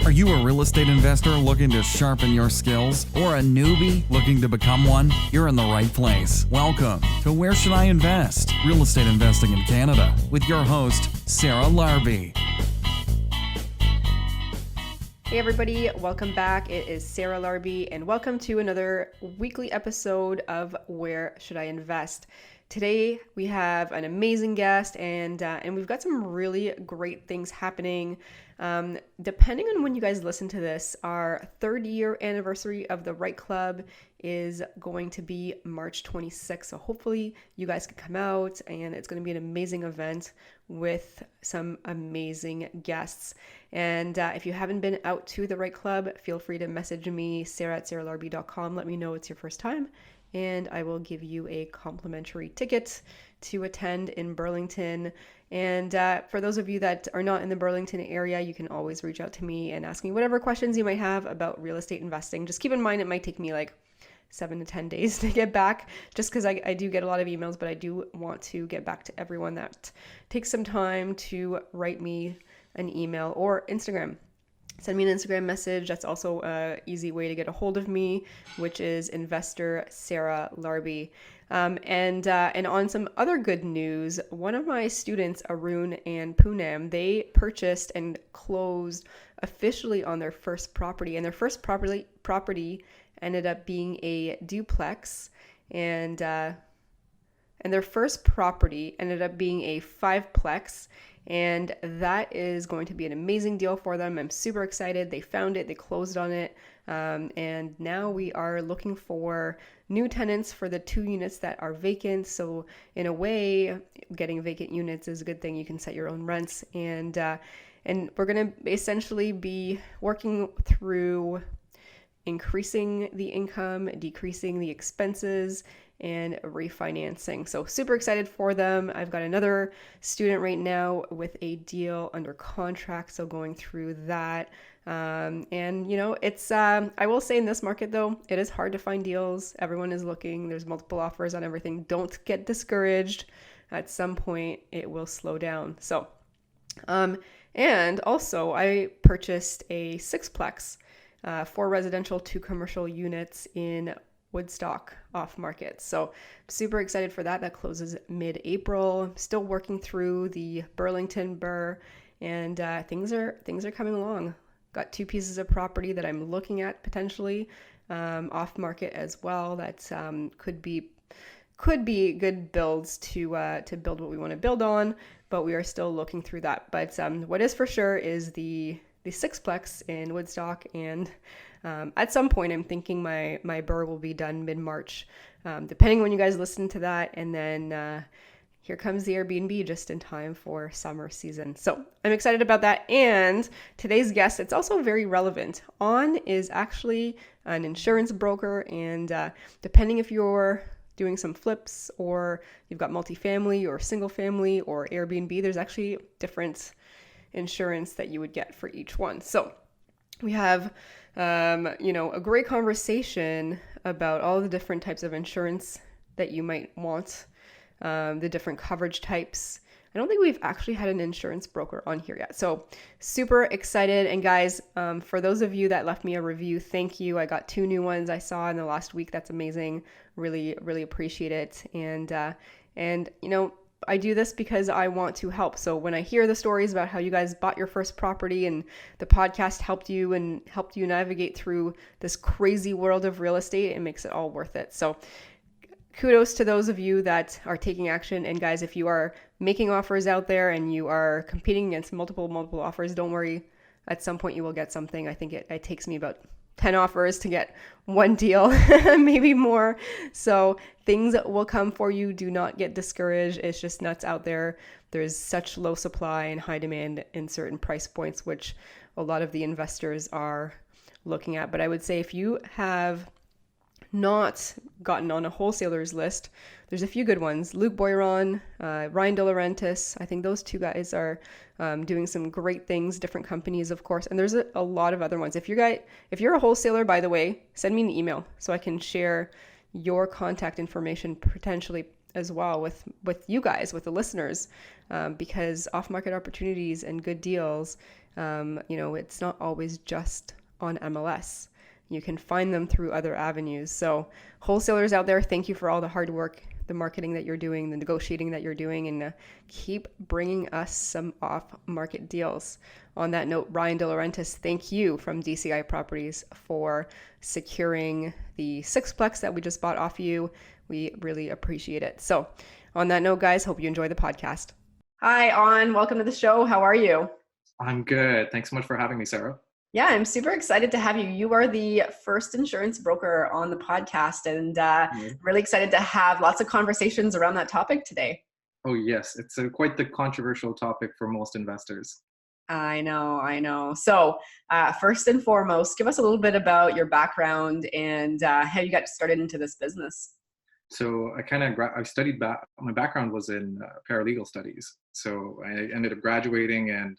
Are you a real estate investor looking to sharpen your skills or a newbie looking to become one? You're in the right place. Welcome to Where Should I Invest? Real Estate Investing in Canada with your host, Sarah Larbi. Hey everybody, welcome back. It is Sarah Larbi and welcome to another weekly episode of Where Should I Invest? Today we have an amazing guest and we've got some really great things happening. Depending on when you guys listen to this, our 3rd year anniversary of the Right Club is going to be March 26th. So hopefully you guys can come out and it's going to be an amazing event with some amazing guests. And if you haven't been out to the Right Club, feel free to message me, sarah@sarahlarbi.com. Let me know it's your first time and I will give you a complimentary ticket to attend in Burlington. And for those of you that are not in the Burlington area, you can always reach out to me and ask me whatever questions you might have about real estate investing. Just keep in mind, it might take me like 7 to 10 days to get back, just because I do get a lot of emails, but I do want to get back to everyone that takes some time to write me an email or Instagram. Send me an Instagram message. That's also an easy way to get a hold of me, which is Investor Sarah Larbi. And on some other good news, one of my students, Aun and Poonam, they purchased and closed officially on their first property. And their first property ended up being a duplex. And their first property ended up being a 5-plex. And that is going to be an amazing deal for them. I'm super excited. They found it, they closed on it. And now we are looking for new tenants for the 2 units that are vacant. So in a way, getting vacant units is a good thing. You can set your own rents. And we're going to essentially be working through increasing the income, decreasing the expenses, and refinancing. So super excited for them. I've got another student right now with a deal under contract, so going through that. And you know, it's I will say in this market though, it is hard to find deals. Everyone is looking. There's multiple offers on everything. Don't get discouraged. At some point, it will slow down. So, and also I purchased a 6-plex, 4 residential, 2 commercial units in Woodstock off market. So super excited for that. That closes mid-April. Still working through the Burlington Burr, and things are coming along. Got 2 pieces of property that I'm looking at potentially off market as well. That could be good builds to build what we want to build on, but we are still looking through that. But what is for sure is the 6-plex in Woodstock, and at some point I'm thinking my burr will be done mid-March, depending when you guys listen to that. And then here comes the Airbnb just in time for summer season. So I'm excited about that. And today's guest, it's also very relevant. Aun is actually an insurance broker, and depending if you're doing some flips or you've got multifamily or single family or Airbnb, there's actually different insurance that you would get for each one. So we have, a great conversation about all the different types of insurance that you might want, the different coverage types. I don't think we've actually had an insurance broker on here yet. So super excited. And guys, for those of you that left me a review, thank you. I got 2 new ones I saw in the last week. That's amazing. Really, really appreciate it. And I do this because I want to help. So when I hear the stories about how you guys bought your first property and the podcast helped you navigate through this crazy world of real estate, it makes it all worth it. So kudos to those of you that are taking action. And guys, if you are making offers out there and you are competing against multiple offers, don't worry. At some point you will get something. I think it takes me about 10 offers to get 1 deal, maybe more. So things will come for you. Do not get discouraged. It's just nuts out there. There's such low supply and high demand in certain price points, which a lot of the investors are looking at. But I would say if you have not gotten on a wholesaler's list, there's a few good ones. Luke Boyron, Ryan De Laurentiis. I think those 2 guys are doing some great things, different companies, of course. And there's a lot of other ones. If you're a wholesaler, by the way, send me an email so I can share your contact information potentially as well with you guys, with the listeners, because off-market opportunities and good deals It's not always just on MLS. You can find them through other avenues. So, wholesalers out there, thank you for all the hard work, the marketing that you're doing, the negotiating that you're doing, and keep bringing us some off-market deals. On that note, Ryan De Laurentiis, thank you from DCI Properties for securing the sixplex that we just bought off you. We really appreciate it. So, on that note, guys, hope you enjoy the podcast. Hi, Aun. Welcome to the show. How are you? I'm good. Thanks so much for having me, Sarah. Yeah, I'm super excited to have you. You are the first insurance broker on the podcast, and really excited to have lots of conversations around that topic today. Oh, yes. It's quite the controversial topic for most investors. I know. So first and foremost, give us a little bit about your background and how you got started into this business. So I studied my background was in paralegal studies. So I ended up graduating, and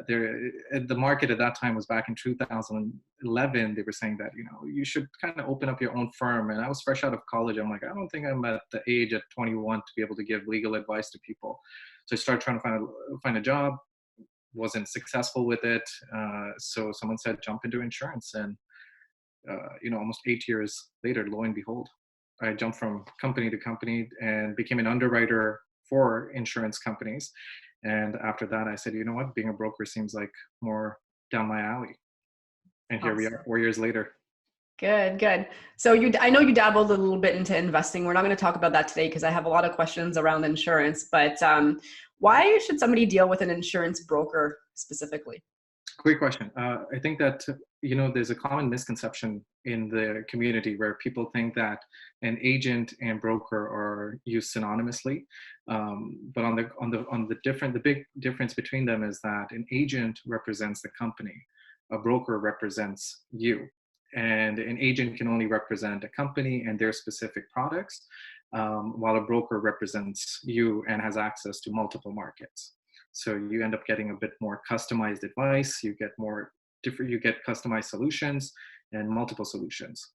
the market at that time was back in 2011. They were saying that, you should kind of open up your own firm. And I was fresh out of college. I'm like, I don't think I'm at the age at 21 to be able to give legal advice to people. So I started trying to find a job, wasn't successful with it. So someone said, jump into insurance. And, almost 8 years later, lo and behold, I jumped from company to company and became an underwriter for insurance companies. And after that, I said, you know what, being a broker seems like more down my alley. And here we are 4 years later. Good. So I know you dabbled a little bit into investing. We're not going to talk about that today because I have a lot of questions around insurance. But why should somebody deal with an insurance broker specifically? Great question. I think that, there's a common misconception in the community where people think that an agent and broker are used synonymously. But the big difference between them is that an agent represents the company, a broker represents you. And an agent can only represent a company and their specific products, while a broker represents you and has access to multiple markets. So you end up getting a bit more customized advice. You get customized solutions and multiple solutions.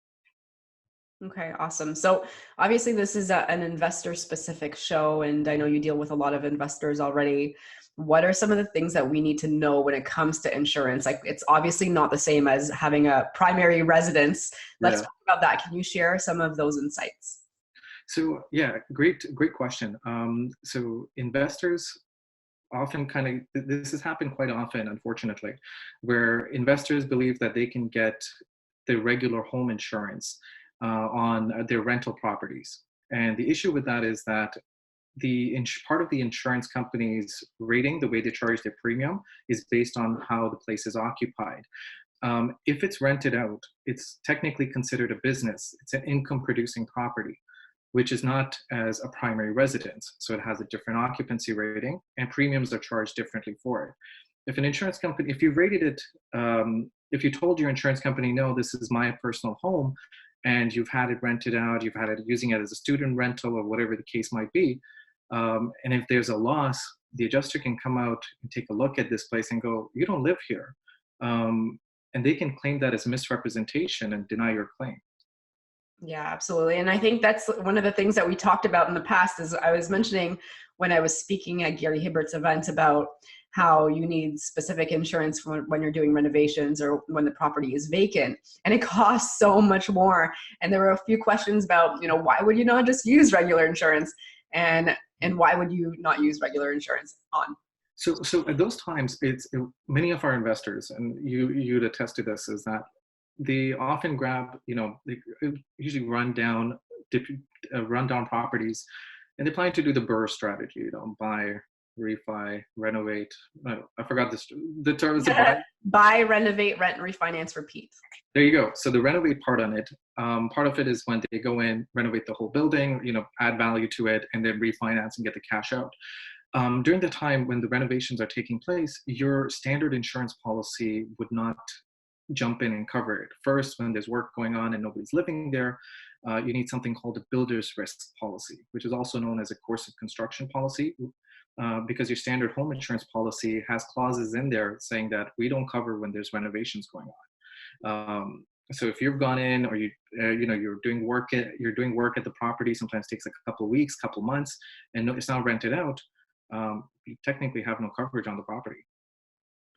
Okay, awesome. So obviously this is an investor specific show, and I know you deal with a lot of investors already. What are some of the things that we need to know when it comes to insurance? Like, it's obviously not the same as having a primary residence. Let's talk about that. Can you share some of those insights? So yeah, great question. So investors often this has happened quite often, unfortunately, where investors believe that they can get the regular home insurance on their rental properties. And the issue with that is that part of the insurance company's rating, the way they charge their premium, is based on how the place is occupied. If it's rented out, it's technically considered a business. It's an income producing property, which is not as a primary residence. So it has a different occupancy rating, and premiums are charged differently for it. If an insurance company, if you rated it, if you told your insurance company, no, this is my personal home, and you've had it rented out, you've had it using it as a student rental or whatever the case might be, and if there's a loss, the adjuster can come out and take a look at this place and go, you don't live here. And they can claim that as misrepresentation and deny your claim. Yeah, absolutely. And I think that's one of the things that we talked about in the past. Is I was mentioning when I was speaking at Gary Hibbert's event about how you need specific insurance when you're doing renovations or when the property is vacant, and it costs so much more. And there were a few questions about, why would you not just use regular insurance, and why would you not use regular insurance on? So at those times, many of our investors, and you'd attest to this, is that they often grab, they usually run down properties, and they plan to do the BRRRR strategy, buy, refi, renovate. I forgot the term is buy, renovate, rent, refinance, repeat. There you go. So the renovate part on it, part of it is when they go in, renovate the whole building, add value to it, and then refinance and get the cash out. During the time when the renovations are taking place, your standard insurance policy would not jump in and cover it. First, when there's work going on and nobody's living there, you need something called a builder's risk policy, which is also known as a course of construction policy, because your standard home insurance policy has clauses in there saying that we don't cover when there's renovations going on. So if you've gone in, or you're doing work at the property, sometimes takes a couple of weeks, couple months, and it's not rented out, you technically have no coverage on the property.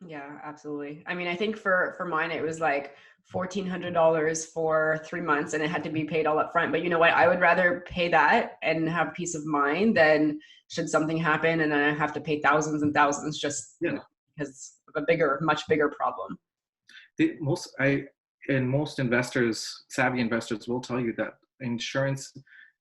Yeah, absolutely. I mean, I think for mine it was like $1,400 for 3 months, and it had to be paid all up front. But you know what? I would rather pay that and have peace of mind than should something happen and then I have to pay thousands and thousands just, Yeah. because of a much bigger problem. Most investors, savvy investors, will tell you that insurance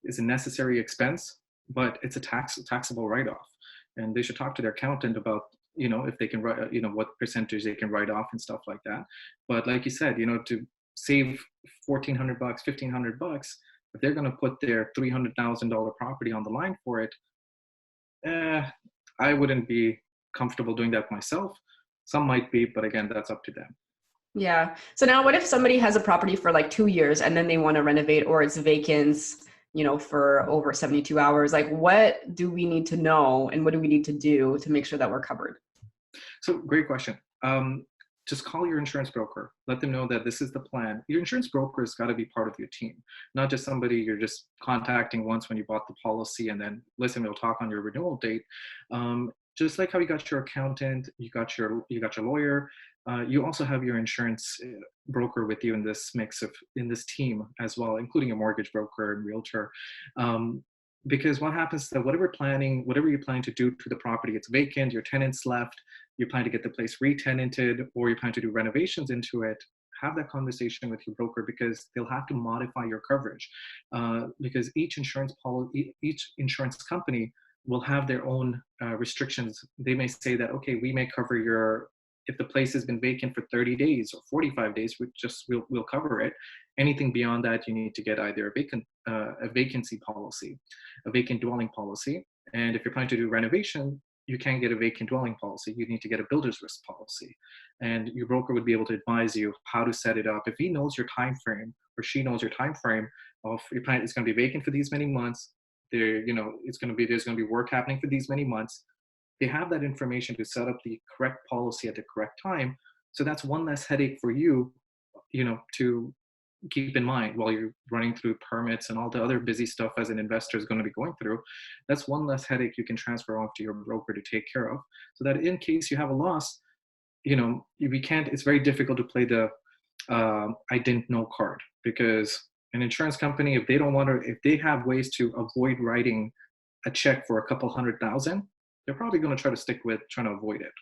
is a necessary expense, but it's a taxable write-off, and they should talk to their accountant about, if they can write, what percentage they can write off and stuff like that. But like you said, to save $1,400, $1,500, if they're going to put their $300,000 property on the line for it, I wouldn't be comfortable doing that myself. Some might be, but again, that's up to them. Yeah. So now what if somebody has a property for like 2 years and then they want to renovate, or it's vacant, for over 72 hours? Like, what do we need to know and what do we need to do to make sure that we're covered? So great question. Just call your insurance broker. Let them know that this is the plan. Your insurance broker has got to be part of your team, not just somebody you're just contacting once when you bought the policy and then listen, we'll talk on your renewal date. Just like how you got your accountant, you got your lawyer, you also have your insurance broker with you in this in this team as well, including a mortgage broker and realtor. Because what happens is that whatever you're planning to do to the property, it's vacant, your tenant's left, you plan to get the place re-tenanted, or you plan to do renovations into it, have that conversation with your broker, because they'll have to modify your coverage. Because each insurance company will have their own restrictions. They may say that, okay, we may cover if the place has been vacant for 30 days or 45 days, we'll cover it. Anything beyond that, you need to get either a vacancy policy, a vacant dwelling policy. And if you're planning to do renovation, you can't get a vacant dwelling policy. You need to get a builder's risk policy. And your broker would be able to advise you how to set it up. If he knows your time frame, or she knows your time frame of your plan, it's going to be vacant for these many months. There's going to be work happening for these many months. They have that information to set up the correct policy at the correct time. So that's one less headache for you, to keep in mind while you're running through permits and all the other busy stuff as an investor is going to be going through. That's one less headache you can transfer off to your broker to take care of, so that in case you have a loss, it's very difficult to play the I didn't know card, because an insurance company, if they have ways to avoid writing a check for a couple $100,000, they're probably going to try to stick with trying to avoid it.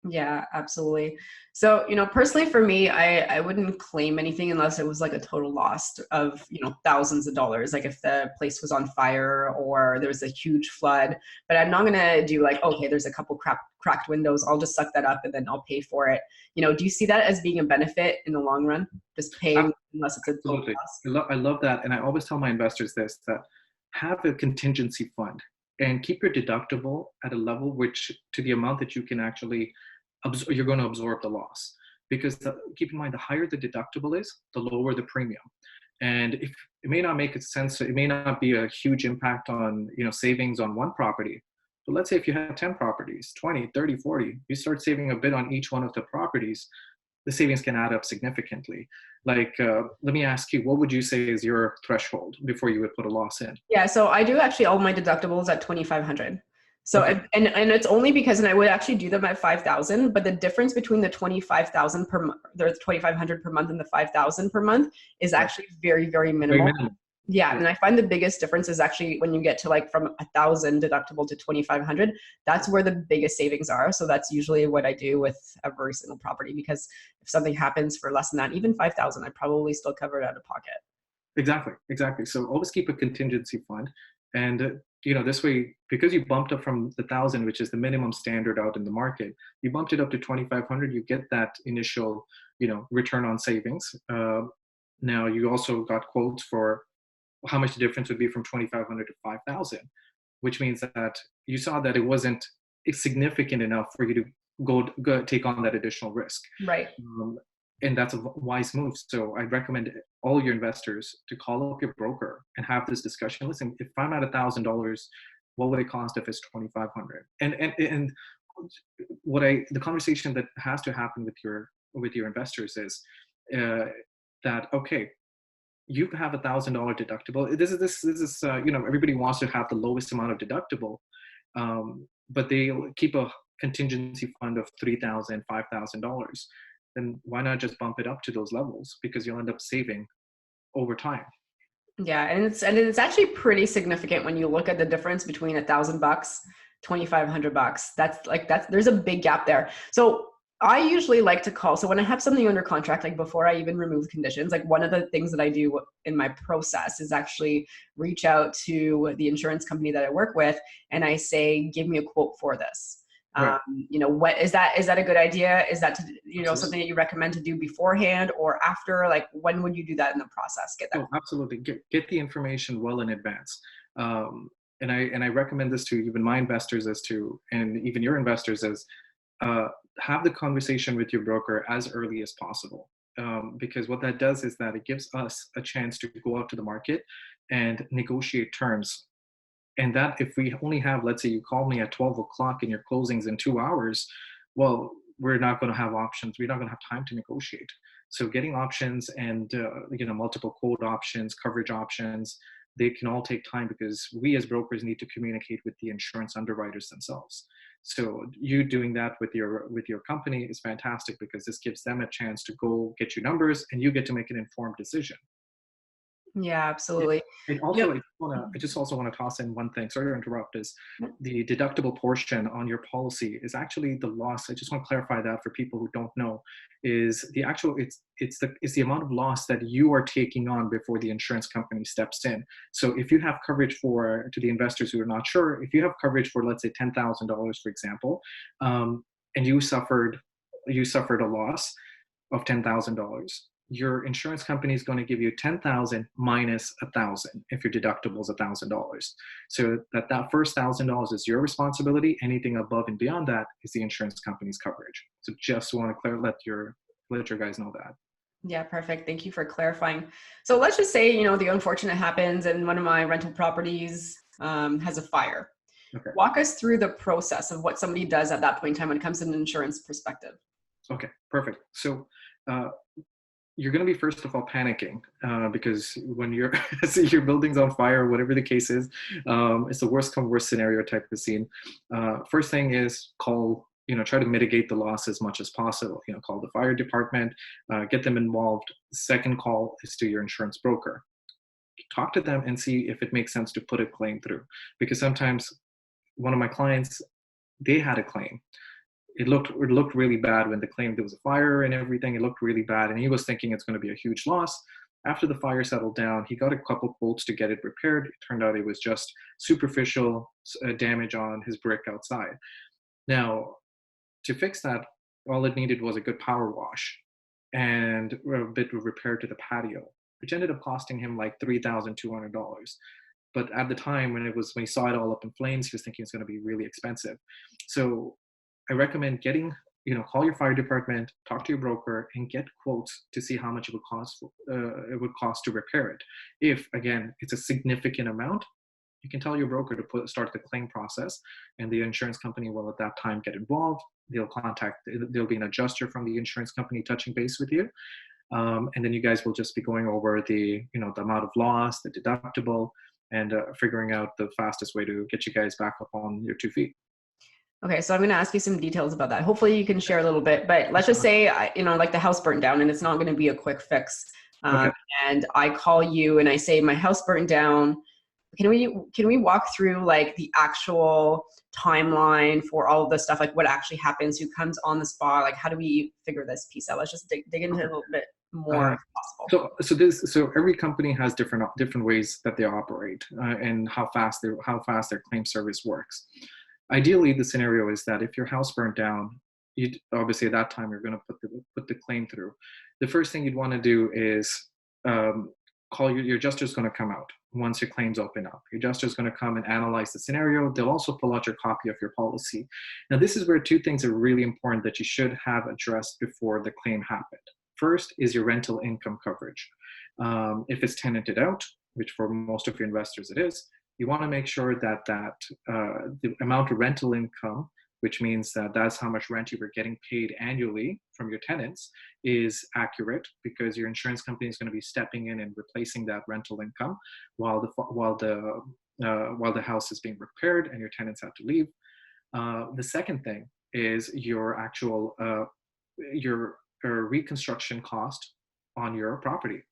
Yeah, absolutely. So, personally for me, I wouldn't claim anything unless it was like a total loss of, thousands of dollars. Like if the place was on fire or there was a huge flood, but I'm not going to do like, okay, there's a couple cracked windows, I'll just suck that up and then I'll pay for it. Do you see that as being a benefit in the long run? Just paying unless it's a total loss? I love that. And I always tell my investors that have a contingency fund and keep your deductible at a level to the amount that you can actually you're going to absorb the loss. Because keep in mind, the higher the deductible is, the lower the premium. And if it may not make sense, it may not be a huge impact on savings on one property. But let's say if you have 10 properties, 20, 30, 40, you start saving a bit on each one of the properties, the savings can add up significantly. Like, let me ask you, what would you say is your threshold before you would put a loss in? Yeah, so I do actually all my deductibles at $2,500. So, okay. and it's only because, and I would actually do them at 5,000, but the difference between the 25,000 per month, the 2,500 per month and the 5,000 per month is actually very, very minimal. Very minimal. Yeah. And I find the biggest difference is actually when you get to like from 1,000 deductible to 2,500, that's where the biggest savings are. So that's usually what I do with every single property, because if something happens for less than that, even 5,000, I probably still cover it out of pocket. Exactly. So always keep a contingency fund. And, this way, because you bumped up from the 1,000, which is the minimum standard out in the market, you bumped it up to 2,500, you get that initial, return on savings. Now you also got quotes for how much the difference would be from 2,500 to 5,000, which means that you saw that it wasn't significant enough for you to go take on that additional risk. Right. And that's a wise move. So I recommend all your investors to call up your broker and have this discussion. Listen, if I'm at $1,000, what would it cost if it's 2,500? And the conversation that has to happen with your investors is that, okay, you have $1,000 deductible. This is everybody wants to have the lowest amount of deductible, but they keep a contingency fund of $3,000, $5,000, then why not just bump it up to those levels? Because you'll end up saving over time. Yeah, and it's actually pretty significant when you look at the difference between $1,000, $2,500. That's there's a big gap there. So I usually like to call. So when I have something under contract, like before I even remove conditions, like one of the things that I do in my process is actually reach out to the insurance company that I work with, and I say, give me a quote for this. Right. What is that a good idea? Is that Absolutely. something that you recommend to do beforehand or after? Like, when would you do that in the process? Get that. Oh, absolutely. Get the information well in advance. And I recommend this to even my investors and even your investors have the conversation with your broker as early as possible. Because what that does is that it gives us a chance to go out to the market and negotiate terms. And that if we only have, let's say you call me at 12 o'clock and your closing's in 2 hours, well, we're not going to have options. We're not going to have time to negotiate. So getting options and multiple quote options, coverage options, they can all take time because we as brokers need to communicate with the insurance underwriters themselves. So you doing that with your company is fantastic because this gives them a chance to go get you numbers and you get to make an informed decision. Yeah, absolutely. And also, I just also want to toss in one thing. Sorry to interrupt. Is the deductible portion on your policy is actually the loss. I just want to clarify that for people who don't know. Is the actual it's the amount of loss that you are taking on before the insurance company steps in. So if you have coverage to the investors who are not sure, if you have coverage for let's say $10,000 for example, and you suffered a loss of $10,000. Your insurance company is going to give you 10,000 minus 1,000 if your deductible is $1,000. So that first $1,000 is your responsibility. Anything above and beyond that is the insurance company's coverage. So just want to let your guys know that. Yeah, perfect. Thank you for clarifying. So let's just say, the unfortunate happens and one of my rental properties has a fire. Okay. Walk us through the process of what somebody does at that point in time when it comes to an insurance perspective. Okay, perfect. So you're going to be first of all panicking because when your building's on fire, whatever the case is, it's the worst come worst scenario type of scene. First thing is try to mitigate the loss as much as possible. Call the fire department, get them involved. Second call is to your insurance broker. Talk to them and see if it makes sense to put a claim through. Because sometimes one of my clients, they had a claim. It looked really bad when the claim there was a fire and everything. It looked really bad, and he was thinking it's going to be a huge loss. After the fire settled down, he got a couple quotes to get it repaired. It turned out it was just superficial damage on his brick outside. Now, to fix that, all it needed was a good power wash and a bit of repair to the patio, which ended up costing him like $3,200. But at the time when he saw it all up in flames, he was thinking it's going to be really expensive. So I recommend call your fire department, talk to your broker, and get quotes to see how much it would cost to repair it. If, again, it's a significant amount, you can tell your broker to start the claim process, and the insurance company will at that time get involved. There'll be an adjuster from the insurance company touching base with you. And then you guys will just be going over the amount of loss, the deductible, and figuring out the fastest way to get you guys back up on your 2 feet. Okay, so I'm going to ask you some details about that. Hopefully you can share a little bit, but let's just say, like the house burnt down and it's not going to be a quick fix. Okay. And I call you and I say, my house burnt down. Can we walk through like the actual timeline for all of this stuff? Like what actually happens, who comes on the spot? Like how do we figure this piece out? Let's just dig into it a little bit more if possible. So every company has different ways that they operate and how fast their claim service works. Ideally, the scenario is that if your house burnt down, obviously at that time you're going to put the claim through. The first thing you'd want to do is call your adjuster's going to come out once your claims open up. Your adjuster's going to come and analyze the scenario. They'll also pull out your copy of your policy. Now, this is where two things are really important that you should have addressed before the claim happened. First is your rental income coverage. If it's tenanted out, which for most of your investors it is, you want to make sure that the amount of rental income, which means that that's how much rent you were getting paid annually from your tenants, is accurate, because your insurance company is going to be stepping in and replacing that rental income while the house is being repaired and your tenants have to leave. The second thing is your actual your reconstruction cost on your property.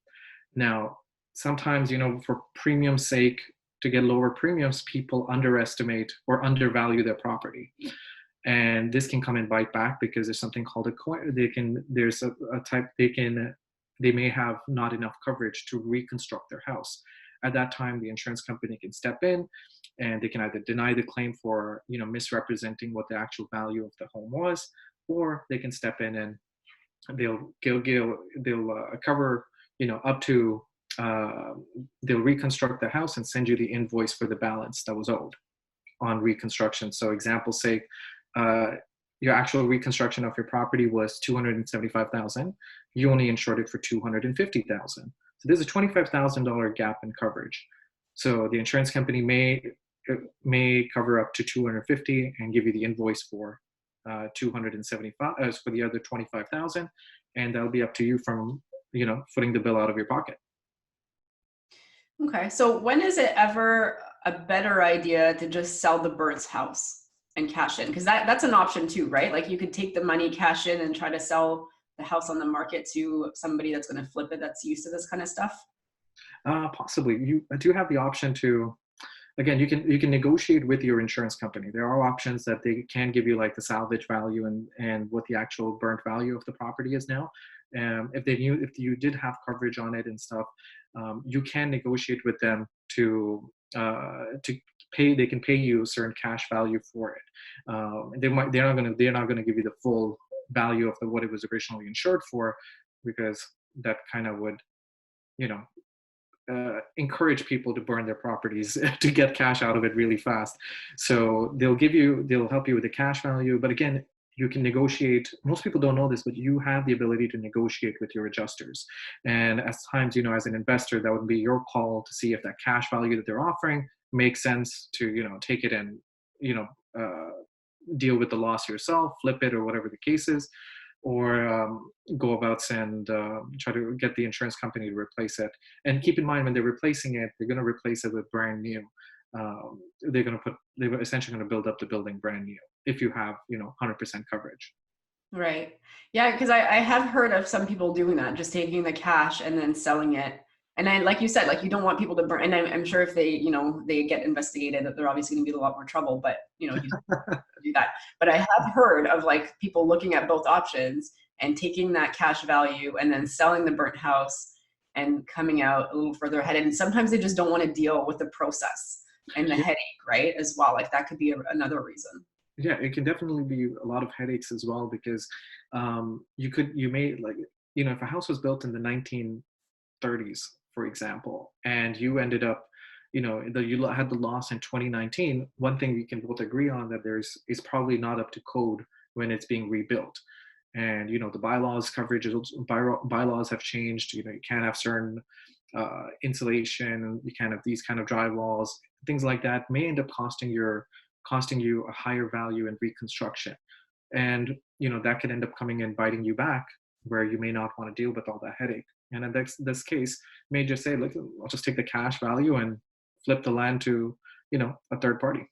Now, sometimes, for premium's sake, to get lower premiums, people underestimate or undervalue their property. And this can come and bite back because there's something called there's a type, they may have not enough coverage to reconstruct their house. At that time, the insurance company can step in and they can either deny the claim for, misrepresenting what the actual value of the home was, or they can step in and they'll cover, up to, they'll reconstruct the house and send you the invoice for the balance that was owed on reconstruction. So example, say your actual reconstruction of your property was $275,000. You only insured it for $250,000. So there's a $25,000 gap in coverage. So the insurance company may cover up to $250,000 and give you the invoice for $275,000 for the other $25,000, and that'll be up to you from footing the bill out of your pocket. Okay, so when is it ever a better idea to just sell the burnt house and cash in? Because that's an option too, right? Like you could take the money, cash in, and try to sell the house on the market to somebody that's going to flip it, that's used to this kind of stuff. Possibly, you do have the option to. Again, you can negotiate with your insurance company. There are options that they can give you, like the salvage value and what the actual burnt value of the property is now. If you did have coverage on it and stuff, you can negotiate with them to pay. They can pay you a certain cash value for it. They're not gonna give you the full value of what it was originally insured for, because that kind of would, encourage people to burn their properties to get cash out of it really fast. So they'll help you with the cash value. But again, you can negotiate. Most people don't know this, but you have the ability to negotiate with your adjusters. And at times, as an investor, that would be your call to see if that cash value that they're offering makes sense to, take it and, deal with the loss yourself, flip it, or whatever the case is, or go about and try to get the insurance company to replace it. And keep in mind, when they're replacing it, they're going to replace it with brand new. They're essentially going to build up the building brand new if you have 100% coverage. Right. Yeah, because I have heard of some people doing that, just taking the cash and then selling it. And then, like you said, like you don't want people to burn. And I'm sure if they, they get investigated, they're obviously going to be in a lot more trouble. But you do that. But I have heard of like people looking at both options and taking that cash value and then selling the burnt house and coming out a little further ahead. And sometimes they just don't want to deal with the process and the headache, right? As well, like that could be another reason. Yeah, it can definitely be a lot of headaches as well, because you may if a house was built in the 1930s, for example, and you ended up, you had the loss in 2019. One thing we can both agree on that is probably not up to code when it's being rebuilt. And the bylaws bylaws have changed. You can't have certain insulation. You can't have these kind of drywalls. Things like that may end up costing you a higher value in reconstruction, and that could end up coming and biting you back, where you may not want to deal with all that headache. And in this case, may just say, look, I'll just take the cash value and flip the land to a third party.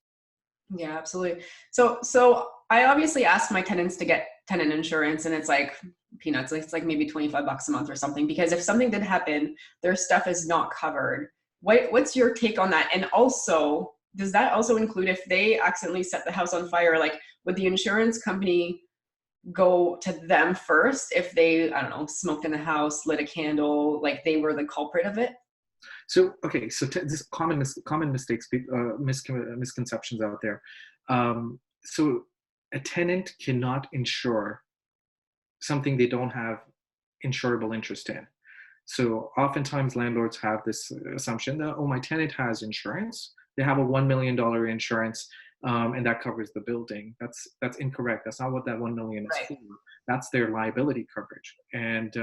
Yeah, absolutely. So I obviously asked my tenants to get tenant insurance, and it's like peanuts. It's like maybe $25 a month or something, because if something did happen, their stuff is not covered. What's your take on that? And also, does that also include if they accidentally set the house on fire? Like, would the insurance company go to them first if they, I don't know, smoked in the house, lit a candle, like they were the culprit of it? So, okay, so this common mistakes, misconceptions out there. So a tenant cannot insure something they don't have insurable interest in. So oftentimes landlords have this assumption that, my tenant has insurance. They have a $1 million insurance, and that covers the building. That's incorrect. That's not what that $1 million is right. for. That's their liability coverage. And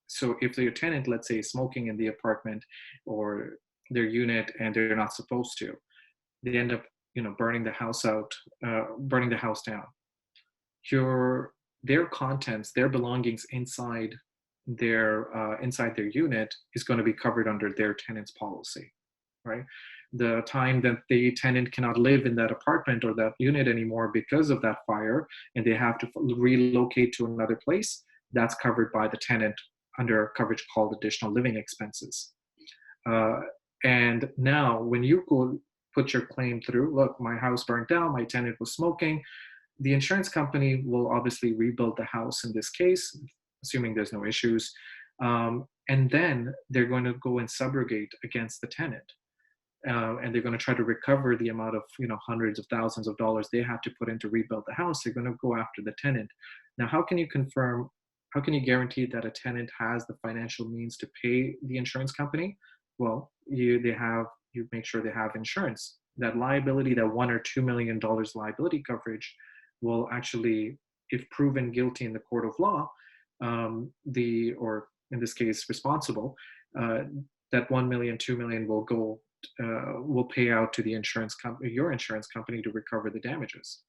so if their tenant, let's say, is smoking in the apartment or their unit and they're not supposed to, they end up, burning the house out, burning the house down. Their contents, their belongings inside their unit is going to be covered under their tenant's policy, right? the time that the tenant cannot live in that apartment or that unit anymore because of that fire, and they have to relocate to another place, that's covered by the tenant under coverage called additional living expenses. Uh, and now when you go put your claim through, look, my house burnt down, my tenant was smoking, the insurance company will obviously rebuild the house in this case, assuming there's no issues. And then they're going to go and subrogate against the tenant. And they're going to try to recover the amount of, hundreds of thousands of dollars they have to put in to rebuild the house. They're going to go after the tenant. Now, how can you guarantee that a tenant has the financial means to pay the insurance company? Well, you make sure they have insurance. That liability, that $1 or $2 million liability coverage, will actually, if proven guilty in the court of law, or in this case responsible, that 1 million, 2 million will pay out to the your insurance company to recover the damages.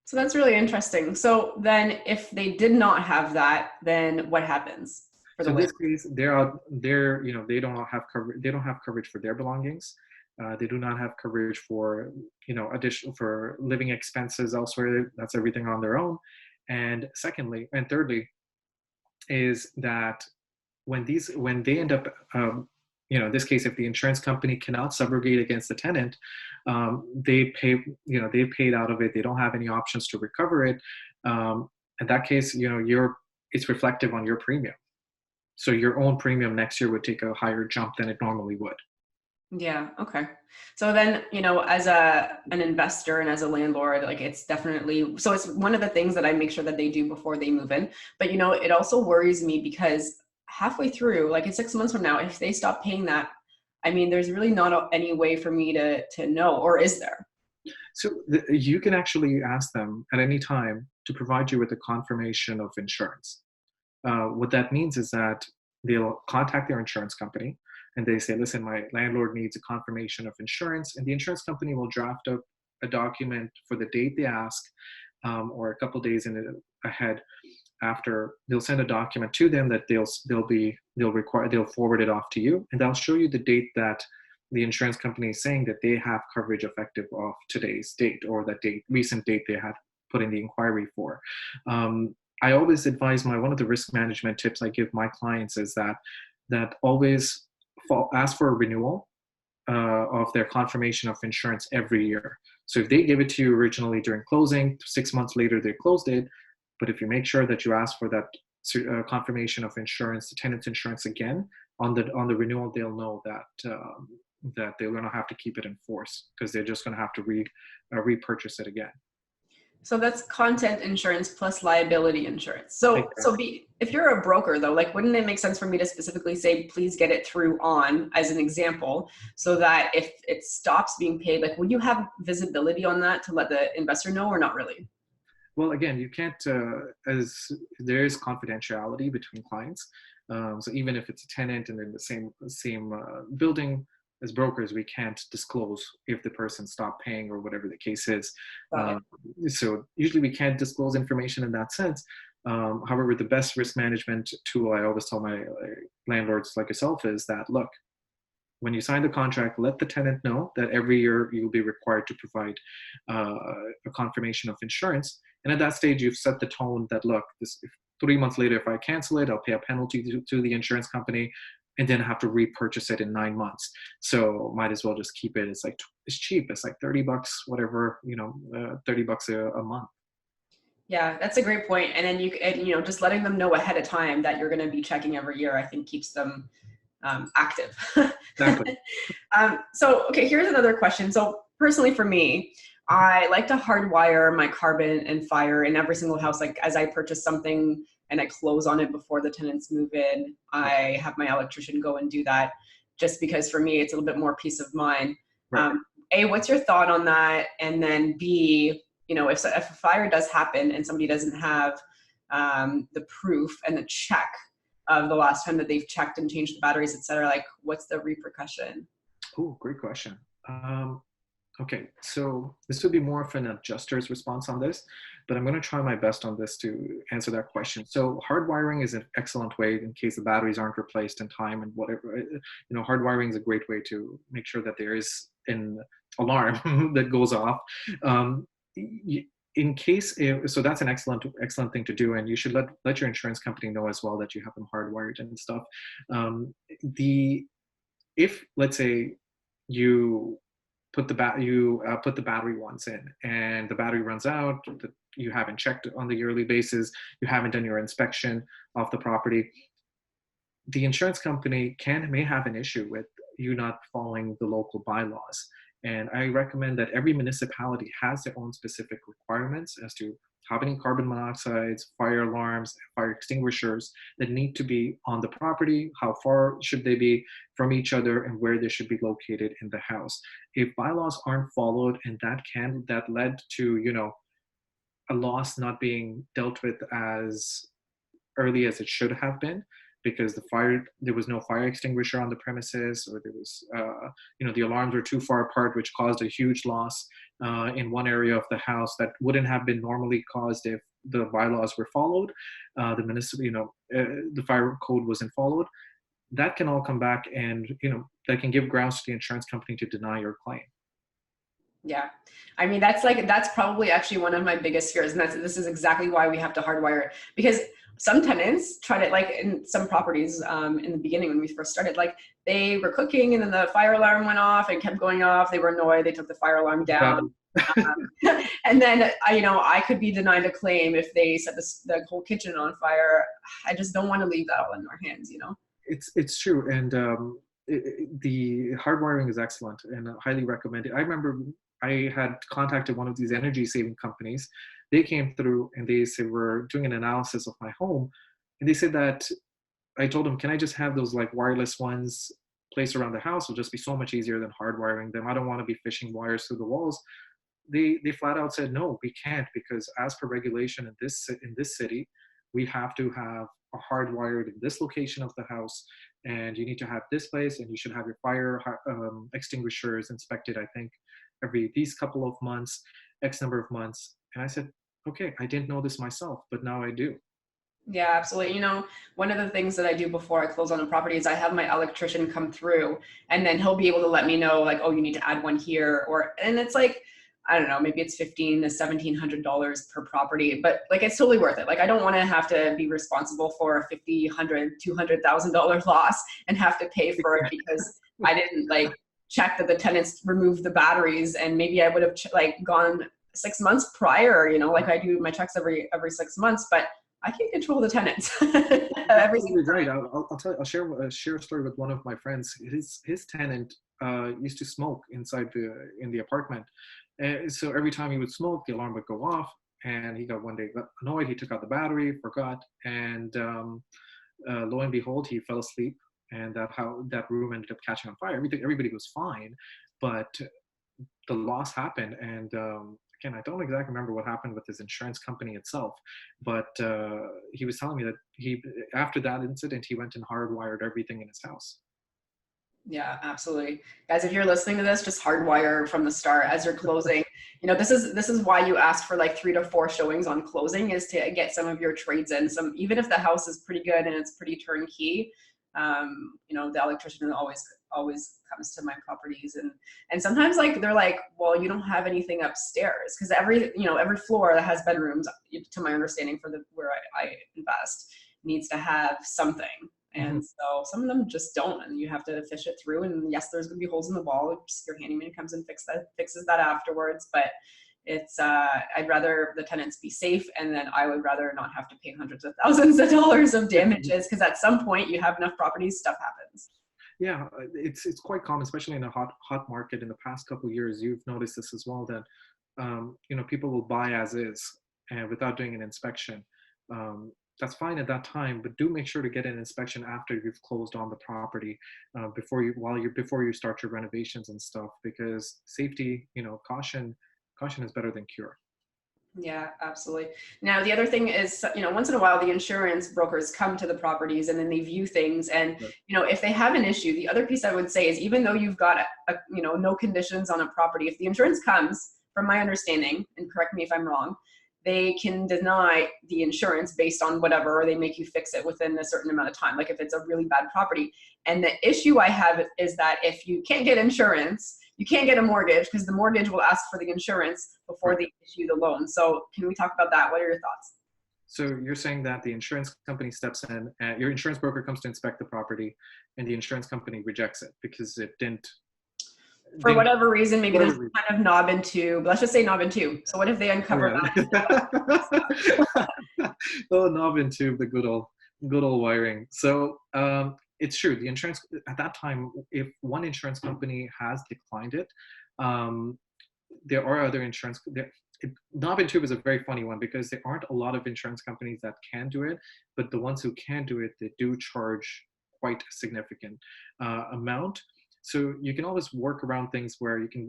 So that's really interesting. So then if they did not have that, then what happens? So in this case, they don't have coverage for their belongings. They do not have coverage for, additional for living expenses elsewhere. That's everything on their own. And thirdly, is that when they end up, in this case, if the insurance company cannot subrogate against the tenant, they paid out of it. They don't have any options to recover it. In that case, it's reflective on your premium. So your own premium next year would take a higher jump than it normally would. Yeah. Okay. So then, as an investor and as a landlord, like it's one of the things that I make sure that they do before they move in. But, it also worries me because halfway through, like in 6 months from now, if they stop paying that, there's really not any way for me to know, or is there? So you can actually ask them at any time to provide you with a confirmation of insurance. What that means is that they'll contact their insurance company and they say, listen, my landlord needs a confirmation of insurance, and the insurance company will draft up a document for the date they ask, or a couple days ahead. After, they'll send a document to them that they'll forward it off to you, and they'll show you the date that the insurance company is saying that they have coverage effective of today's date, or that recent date they had put in the inquiry for. I always advise one of the risk management tips I give my clients is that always ask for a renewal of their confirmation of insurance every year. So if they give it to you originally during closing, 6 months later they closed it, but if you make sure that you ask for that confirmation of insurance, the tenant's insurance again on the renewal, they'll know that they're going to have to keep it in force, because they're just going to have to repurchase it again. So that's content insurance plus liability insurance. So if you're a broker though, like, wouldn't it make sense for me to specifically say, please get it through On as an example, so that if it stops being paid, like, would you have visibility on that to let the investor know, or not really? Well, again, you can't, as there is confidentiality between clients. So even if it's a tenant and in the same building, as brokers, we can't disclose if the person stopped paying or whatever the case is. So usually we can't disclose information in that sense. However, the best risk management tool I always tell my landlords like yourself is that, look, when you sign the contract, let the tenant know that every year you'll be required to provide a confirmation of insurance. And at that stage, you've set the tone that, look, if 3 months later, if I cancel it, I'll pay a penalty to the insurance company, and then have to repurchase it in 9 months. So might as well just keep it. It's cheap. It's like $30, whatever, $30 a month. Yeah, that's a great point. And then just letting them know ahead of time that you're going to be checking every year, I think keeps them active. Exactly. So, okay, here's another question. So personally for me, I like to hardwire my carbon and fire in every single house. Like, as I purchase something and I close on it before the tenants move in, I have my electrician go and do that, just because for me, it's a little bit more peace of mind. Right. A, what's your thought on that? And then B, if a fire does happen and somebody doesn't have the proof and the check of the last time that they've checked and changed the batteries, et cetera, like, what's the repercussion? Oh, great question. Okay, so this would be more of an adjuster's response on this. but I'm going to try my best on this to answer that question. So hardwiring is an excellent way in case the batteries aren't replaced in time and whatever. Hardwiring is a great way to make sure that there is an alarm that goes off. Um, in case so that's an excellent thing to do, and you should let your insurance company know as well that you have them hardwired and stuff. The If, let's say, you put the battery ones in and the battery runs out, you haven't checked on the yearly basis, you haven't done your inspection of the property, the insurance company may have an issue with you not following the local bylaws. And I recommend that every municipality has their own specific requirements as to how many carbon monoxides, fire alarms, fire extinguishers that need to be on the property, how far should they be from each other, and where they should be located in the house. If bylaws aren't followed and that led to, a loss not being dealt with as early as it should have been, because there was no fire extinguisher on the premises, or there was, the alarms were too far apart, which caused a huge loss in one area of the house that wouldn't have been normally caused if the bylaws were followed. The fire code wasn't followed. That can all come back, and that can give grounds to the insurance company to deny your claim. Yeah. I mean, that's probably actually one of my biggest fears. And this is exactly why we have to hardwire it, because some tenants tried it, like in some properties in the beginning when we first started, like they were cooking and then the fire alarm went off and kept going off. They were annoyed. They took the fire alarm down. And then, I could be denied a claim if they set the whole kitchen on fire. I just don't want to leave that all in our hands, It's true. And the hardwiring is excellent and I highly recommend it. I remember I had contacted one of these energy saving companies. They came through and they said, we're doing an analysis of my home. And they said that, I told them, can I just have those like wireless ones placed around the house? It'll just be so much easier than hardwiring them. I don't want to be fishing wires through the walls. They flat out said, no, we can't, because as per regulation in this city, we have to have a hardwired in this location of the house, and you need to have this place, and you should have your fire extinguishers inspected, I think, every these couple of months, X number of months. And I said, okay, I didn't know this myself, but now I do. Yeah, absolutely. One of the things that I do before I close on a property is I have my electrician come through, and then he'll be able to let me know, like, oh, you need to add one here, and it's like, I don't know, maybe it's $1,500 to $1,700 per property, but like, it's totally worth it. Like, I don't want to have to be responsible for a $50,000, $100,000, $200,000 loss and have to pay for it because I didn't check that the tenants removed the batteries, and maybe I would have gone 6 months prior, like I do my checks every 6 months, but I can control the tenants. Right. I'll share a story with one of my friends. His tenant used to smoke in the apartment, and so every time he would smoke, the alarm would go off. And he got one day annoyed. He took out the battery, forgot, and lo and behold, he fell asleep, and that room ended up catching on fire. Everybody was fine, but the loss happened, and again, I don't exactly remember what happened with his insurance company itself, but he was telling me that after that incident, he went and hardwired everything in his house. Yeah, absolutely. Guys, if you're listening to this, just hardwire from the start as you're closing. This is why you ask for 3 to 4 showings on closing, is to get some of your trades in. Even if the house is pretty good and it's pretty turnkey, the electrician always comes to my properties, and sometimes they're like, well, you don't have anything upstairs, because every floor that has bedrooms, to my understanding, for where I invest, needs to have something. And so some of them just don't, and you have to fish it through. And yes, there's going to be holes in the wall. Just your handyman comes and fixes that afterwards. But it's I'd rather the tenants be safe, and then I would rather not have to pay hundreds of thousands of dollars of damages, because at some point you have enough properties, stuff happens. Yeah, it's quite common, especially in a hot market. In the past couple of years, you've noticed this as well, that people will buy as is and without doing an inspection. That's fine at that time, but do make sure to get an inspection after you've closed on the property, before you start your renovations and stuff, because safety, caution is better than cure. Yeah, absolutely. Now, the other thing is, once in a while, the insurance brokers come to the properties and then they view things. And, if they have an issue, the other piece I would say is, even though you've got, no conditions on a property, if the insurance comes, from my understanding, and correct me if I'm wrong, they can deny the insurance based on whatever, or they make you fix it within a certain amount of time, like if it's a really bad property. And the issue I have is that if you can't get insurance, you can't get a mortgage, because the mortgage will ask for the insurance before they issue the loan. So can we talk about that? What are your thoughts? So you're saying that the insurance company steps in, and your insurance broker comes to inspect the property, and the insurance company rejects it because it didn't. For whatever reason, maybe there's kind of knob and tube. Let's just say knob and tube. So what if they uncover that? Oh, knob and tube, the good old wiring. So it's true. The insurance at that time, if one insurance company has declined it, there are other insurance. Knob and tube is a very funny one because there aren't a lot of insurance companies that can do it, but the ones who can do it, they do charge quite a significant amount. So you can always work around things where you can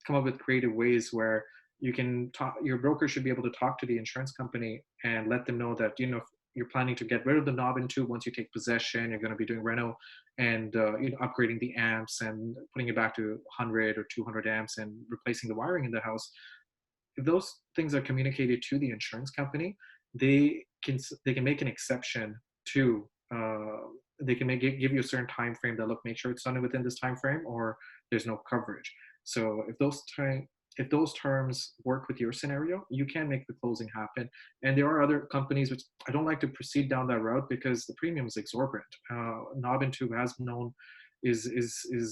come up with creative ways where you can talk. Your broker should be able to talk to the insurance company and let them know that, if you're planning to get rid of the knob and tube once you take possession, you're going to be doing reno and upgrading the amps and putting it back to 100 or 200 amps and replacing the wiring in the house. If those things are communicated to the insurance company, they can make an exception to. They can give you a certain time frame that make sure it's done within this time frame, or there's no coverage. So if those terms work with your scenario, you can make the closing happen. And there are other companies which I don't like to proceed down that route because the premium is exorbitant. Knob and tube has known is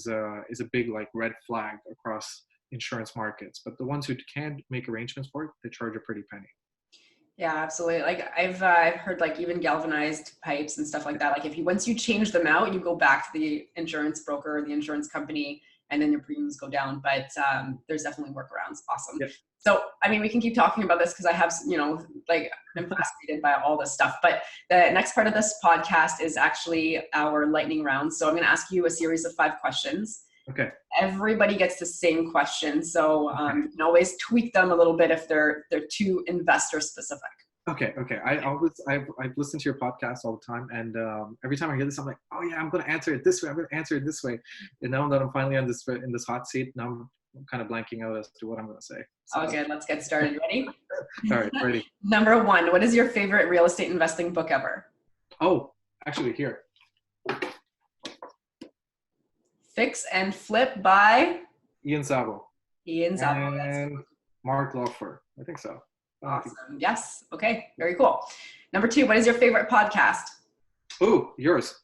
a big red flag across insurance markets. But the ones who can make arrangements for it, they charge a pretty penny. Yeah, absolutely. I've heard even galvanized pipes and stuff like that. Once you change them out, you go back to the insurance broker or the insurance company, and then your premiums go down. But there's definitely workarounds. Awesome. Yep. So, we can keep talking about this because I have, I'm fascinated by all this stuff. But the next part of this podcast is actually our lightning round. So I'm going to ask you a series of 5 questions. Okay. Everybody gets the same question, so you can always tweak them a little bit if they're too investor specific. Okay. I've listened to your podcast all the time, and every time I hear this, I'm like, oh yeah, I'm going to answer it this way. I'm going to answer it this way. And now that I'm finally in this hot seat, now I'm kind of blanking out as to what I'm going to say. So. Okay, let's get started. Ready? All right, ready. Number 1, what is your favorite real estate investing book ever? Oh, actually, here. Fix and Flip by Ian Szabo. And Mark Loeffler. I think so. Awesome. Yes. Okay. Very cool. Number 2, what is your favorite podcast? Ooh, yours.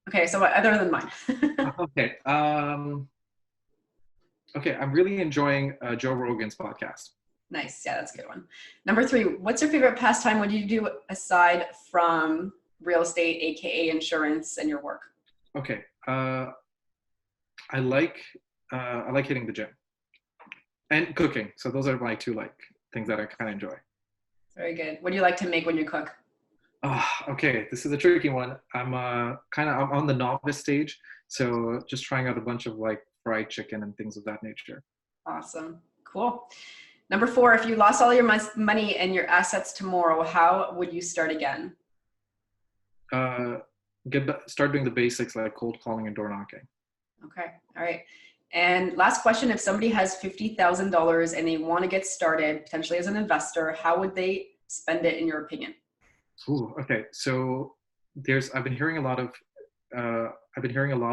Okay. So what, other than mine? Okay. Okay. I'm really enjoying Joe Rogan's podcast. Nice. Yeah, that's a good one. Number 3, what's your favorite pastime? What do you do aside from real estate, AKA insurance, and your work? Okay. I like hitting the gym and cooking. So those are my 2 things that I kind of enjoy. Very good. What do you like to make when you cook? Okay, this is a tricky one. I'm on the novice stage, so just trying out a bunch of fried chicken and things of that nature. Awesome. Cool. Number 4, if you lost all your money and your assets tomorrow, how would you start again? Start doing the basics like cold calling and door knocking. Okay. All right. And last question, if somebody has $50,000 and they want to get started potentially as an investor, how would they spend it in your opinion? Ooh, okay. So I've been hearing a lot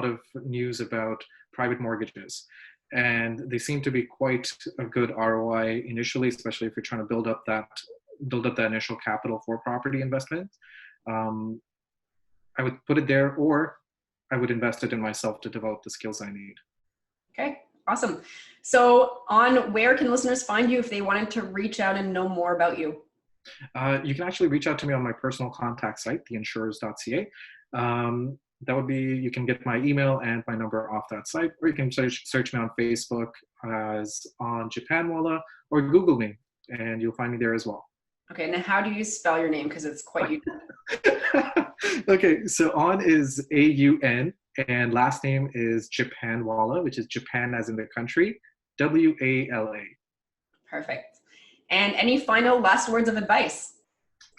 of news about private mortgages, and they seem to be quite a good ROI initially, especially if you're trying to build up that initial capital for property investment. I would put it there, or I would invest it in myself to develop the skills I need. Okay, awesome. So where can listeners find you if they wanted to reach out and know more about you? You can actually reach out to me on my personal contact site, theinsurers.ca. That would be, you can get my email and my number off that site, or you can search me on Facebook as Aun Japanwala, or Google me and you'll find me there as well. Okay, now how do you spell your name? Because it's quite unique. Okay, so Aun is A-U-N, and last name is Japanwala, which is Japan as in the country, W-A-L-A. Perfect. And any final last words of advice?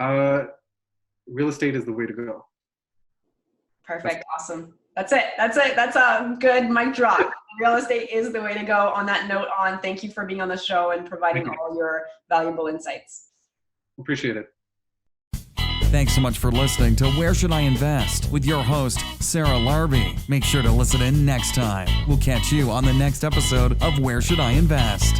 Real estate is the way to go. Perfect. Awesome. That's it. That's a good mic drop. Real estate is the way to go. On that note, Aun, thank you for being on the show and providing all your valuable insights. Appreciate it. Thanks so much for listening to Where Should I Invest with your host, Sarah Larbi. Make sure to listen in next time. We'll catch you on the next episode of Where Should I Invest?